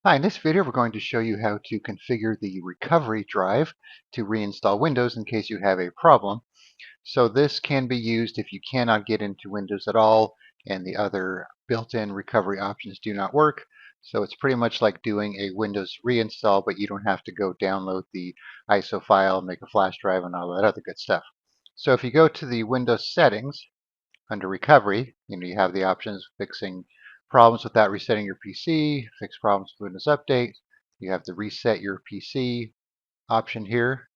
Hi, in this video we're going to show you how to configure the recovery drive to reinstall Windows in case you have a problem. So this can be used if you cannot get into Windows at all and the other built-in recovery options do not work. So it's pretty much like doing a Windows reinstall, but you don't have to go download the ISO file, make a flash drive, and all that other good stuff. So if you go to the Windows settings, under recovery, you have the options fixing problems without resetting your PC, fix problems with Windows Update. You have the reset your PC option here.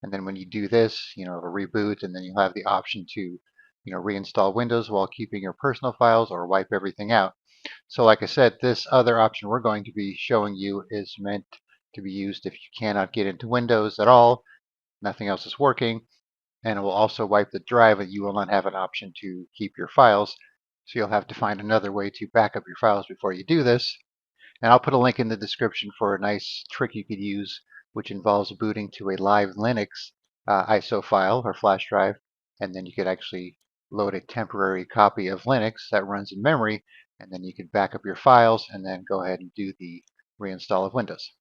And then when you do this, it'll reboot, and then you'll have the option to, reinstall Windows while keeping your personal files or wipe everything out. So like I said, this other option we're going to be showing you is meant to be used if you cannot get into Windows at all, nothing else is working, and it will also wipe the drive, and you will not have an option to keep your files. So you'll have to find another way to back up your files before you do this. And I'll put a link in the description for a nice trick you could use, which involves booting to a live Linux ISO file or flash drive, and then you could actually load a temporary copy of Linux that runs in memory, and then you can back up your files and then go ahead and do the reinstall of Windows.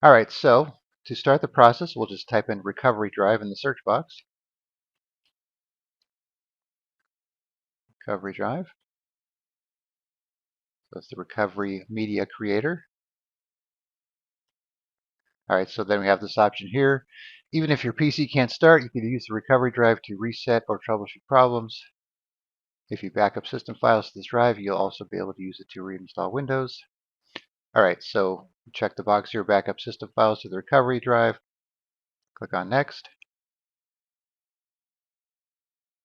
All right, so to start the process, we'll just type in recovery drive in the search box. Recovery drive. So it's the recovery media creator. All right, so then we have this option here. Even if your PC can't start, you can use the recovery drive to reset or troubleshoot problems. If you back up system files to this drive, you'll also be able to use it to reinstall Windows. All right, so check the box here, back up system files to the recovery drive. Click on Next.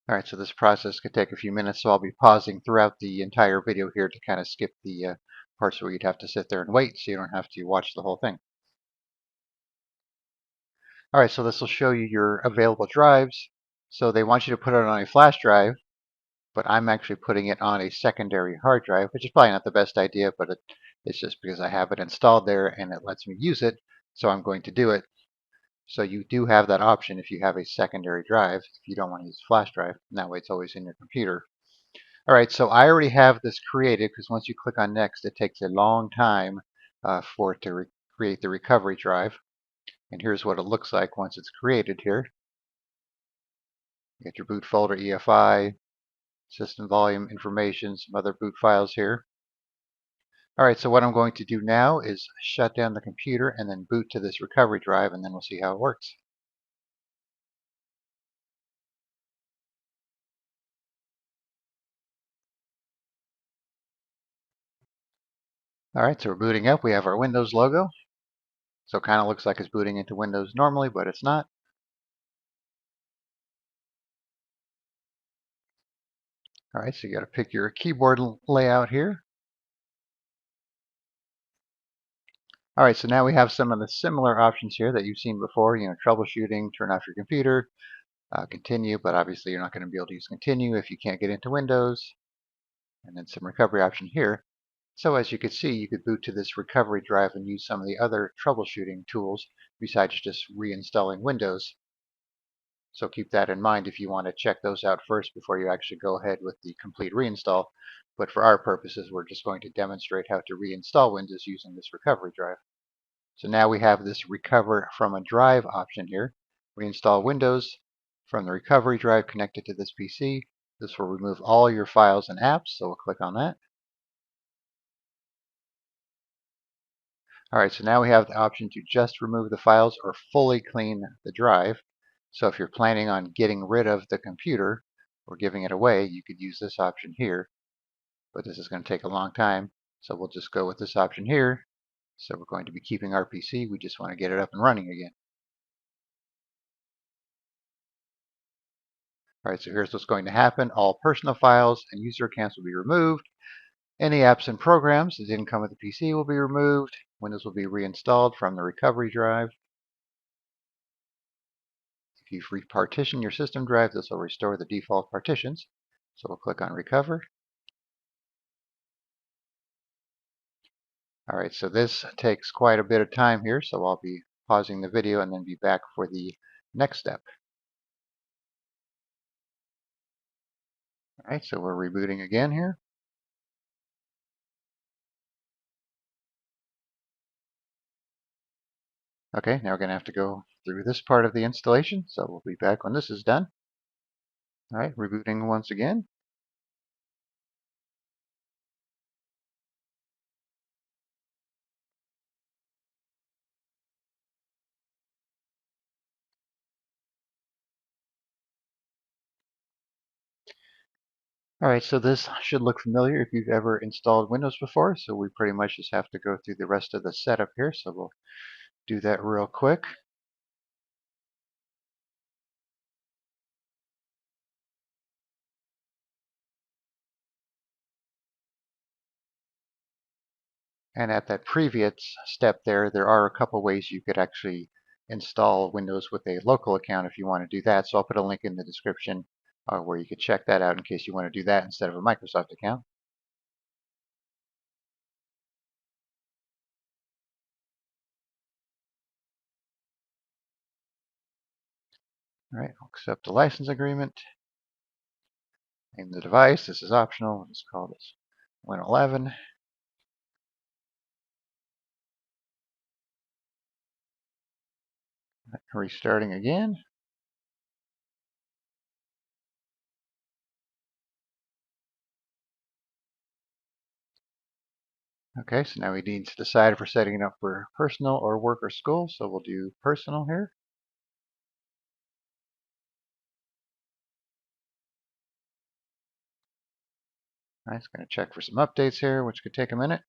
All right, so this process could take a few minutes, so I'll be pausing throughout the entire video here to kind of skip the parts where you'd have to sit there and wait so you don't have to watch the whole thing. All right, so this will show you your available drives. So they want you to put it on a flash drive, but I'm actually putting it on a secondary hard drive, which is probably not the best idea, but it's just because I have it installed there and it lets me use it, so I'm going to do it. So you do have that option if you have a secondary drive, if you don't want to use a flash drive, and that way it's always in your computer. All right, so I already have this created because once you click on Next, it takes a long time for it to create the recovery drive. And here's what it looks like once it's created here. You get your boot folder, EFI, system volume information, some other boot files here. All right, so what I'm going to do now is shut down the computer and then boot to this recovery drive, and then we'll see how it works. All right, so we're booting up. We have our Windows logo. So it kind of looks like it's booting into Windows normally, but it's not. All right, so you got to pick your keyboard layout here. All right, so now we have some of the similar options here that you've seen before, troubleshooting, turn off your computer, continue, but obviously you're not going to be able to use continue if you can't get into Windows, and then some recovery option here. So as you can see, you could boot to this recovery drive and use some of the other troubleshooting tools besides just reinstalling Windows. So keep that in mind if you want to check those out first before you actually go ahead with the complete reinstall. But for our purposes, we're just going to demonstrate how to reinstall Windows using this recovery drive. So now we have this recover from a drive option here. Reinstall Windows from the recovery drive connected to this PC. This will remove all your files and apps, so we'll click on that. All right, so now we have the option to just remove the files or fully clean the drive. So if you're planning on getting rid of the computer or giving it away, you could use this option here. But this is going to take a long time, so we'll just go with this option here. So we're going to be keeping our PC. We just want to get it up and running again. All right, so here's what's going to happen. All personal files and user accounts will be removed. Any apps and programs that didn't come with the PC will be removed. Windows will be reinstalled from the recovery drive. If you've repartitioned your system drive, this will restore the default partitions. So we'll click on Recover. All right, so this takes quite a bit of time here, so I'll be pausing the video and then be back for the next step. All right, so we're rebooting again here. Okay, now we're going to have to go through this part of the installation, so we'll be back when this is done. All right, rebooting once again. All right, so this should look familiar if you've ever installed Windows before, so we pretty much just have to go through the rest of the setup here, so we'll do that real quick. And at that previous step there are a couple ways you could actually install Windows with a local account if you want to do that. So I'll put a link in the description where you could check that out in case you want to do that instead of a Microsoft account. All right, I'll accept the license agreement. Name the device. This is optional. We'll just call this Win11. Restarting again. Okay, so now we need to decide if we're setting it up for personal or work or school. So we'll do personal here. All right, it's going to check for some updates here, which could take a minute.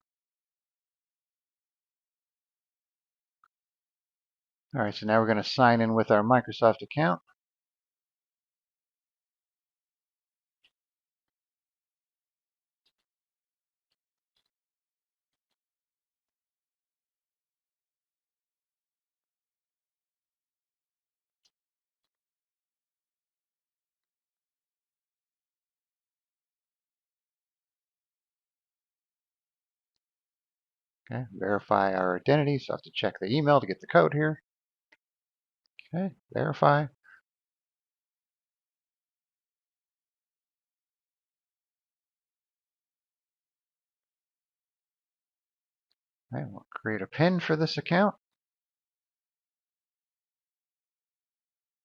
All right, so now we're going to sign in with our Microsoft account. Okay, verify our identity. So I have to check the email to get the code here. Okay, verify. All right, we'll create a PIN for this account.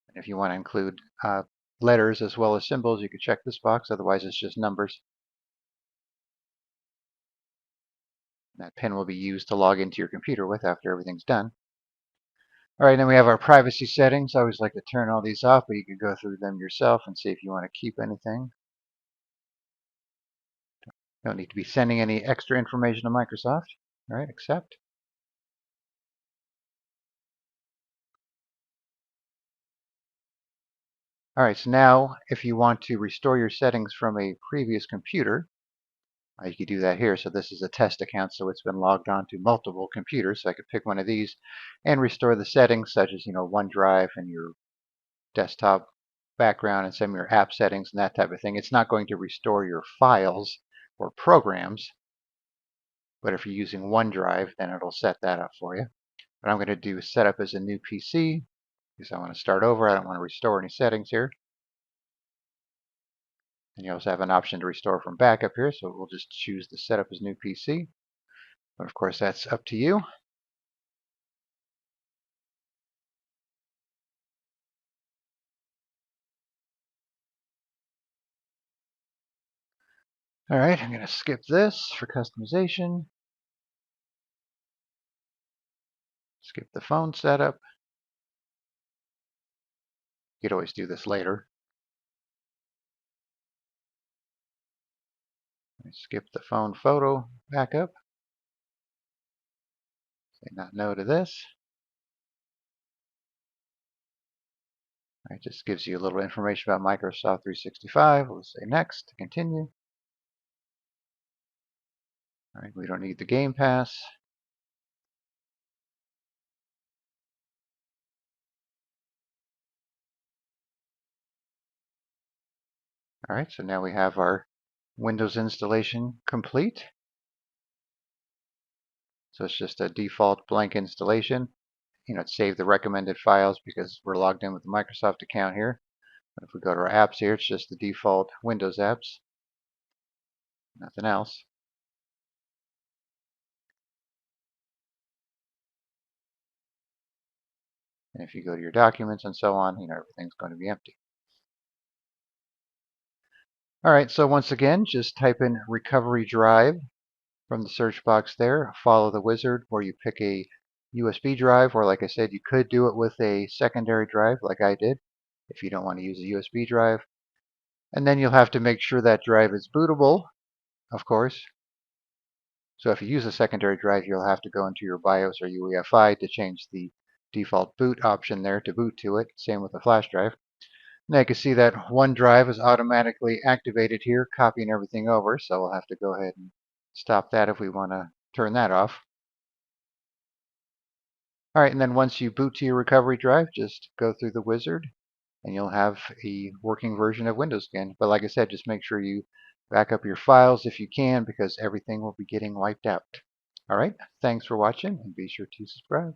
And if you want to include letters as well as symbols, you could check this box. Otherwise, it's just numbers. That PIN will be used to log into your computer with after everything's done. All right, then we have our privacy settings. I always like to turn all these off, but you can go through them yourself and see if you want to keep anything. Don't need to be sending any extra information to Microsoft. All right, accept. All right, so now if you want to restore your settings from a previous computer, you could do that here. So this is a test account, so it's been logged on to multiple computers. So I could pick one of these and restore the settings, such as OneDrive and your desktop background and some of your app settings and that type of thing. It's not going to restore your files or programs, but if you're using OneDrive, then it'll set that up for you. What I'm going to do is set up as a new PC because I want to start over. I don't want to restore any settings here. And you also have an option to restore from backup here, so we'll just choose the setup as new PC. But of course, that's up to you. All right, I'm going to skip this for customization. Skip the phone setup. You could always do this later. Skip the phone photo backup. Say not no to this. It just gives you a little information about Microsoft 365. We'll say next to continue. All right, we don't need the Game Pass. All right, so now we have our Windows installation complete. So it's just a default blank installation. It saved the recommended files because we're logged in with the Microsoft account here. But if we go to our apps here, it's just the default Windows apps, nothing else. And if you go to your documents and so on, everything's going to be empty. All right, so once again, just type in recovery drive from the search box there. Follow the wizard where you pick a USB drive, or like I said, you could do it with a secondary drive like I did if you don't want to use a USB drive. And then you'll have to make sure that drive is bootable, of course. So if you use a secondary drive, you'll have to go into your BIOS or UEFI to change the default boot option there to boot to it. Same with the flash drive. Now you can see that one drive is automatically activated here, copying everything over. So we'll have to go ahead and stop that if we want to turn that off. All right, and then once you boot to your recovery drive, just go through the wizard and you'll have a working version of Windows again. But like I said, just make sure you back up your files if you can, because everything will be getting wiped out. All right, thanks for watching, and be sure to subscribe.